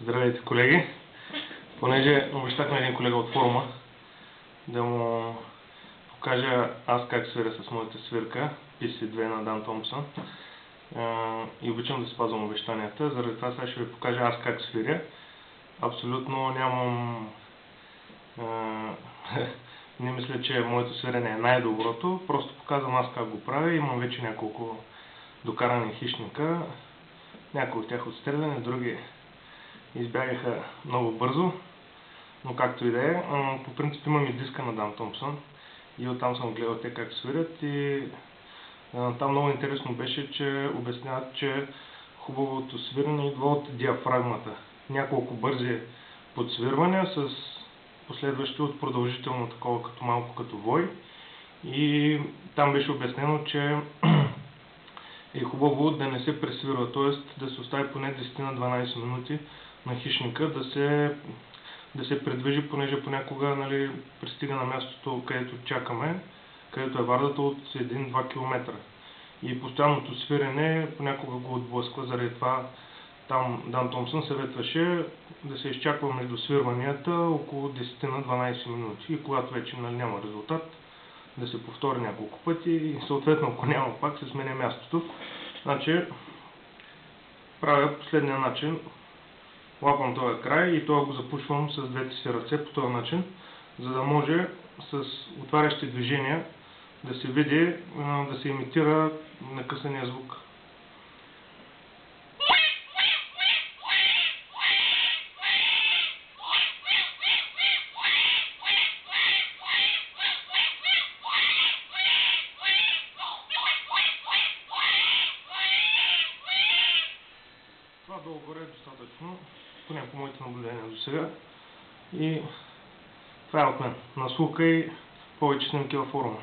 Здравейте, колеги! Понеже обещах на един колега от форума да му покажа аз как свиря с моята свирка PC2 на Дан Томпсън и обичам да спазвам обещанията, заради това сега ще ви покажа аз как свиря. Абсолютно нямам... не мисля, че моето свирене е най-доброто, просто показвам аз как го правя. Имам вече няколко докарани хищника, някои от тях отстреляни, други избягаха много бързо, но както и да е. По принцип имам и диска на Дан Томпсън и оттам съм гледал те как свирят и там много интересно беше, че обясняват, че хубавото свирене идва от диафрагмата. Няколко бързи подсвирвания с последващи от продължително такова, като малко като вой, и там беше обяснено, че е хубаво да не се пресвирва, т.е. да се остави поне 10 на 12 минути на хищника да се придвижи, понеже понякога пристига на мястото, където чакаме, където е вардата от 1-2 км. И постоянното свирене понякога го отблъсква, заради това там Дан Томпсън съветваше да се изчаква между свирванията около 10 на 12 минути и когато вече няма резултат, да се повтори няколко пъти и съответно, ако няма пак, се сменя мястото. Значи, правя последния начин. Лапам този край и това го запушвам с двете си ръце по този начин, за да може с отварящи движения да се види, да се имитира накъсания звук. Това долу-горе е достатъчно, поне по моите наблюдения до сега. И това е от мен. Наслука и повече снимки във форума.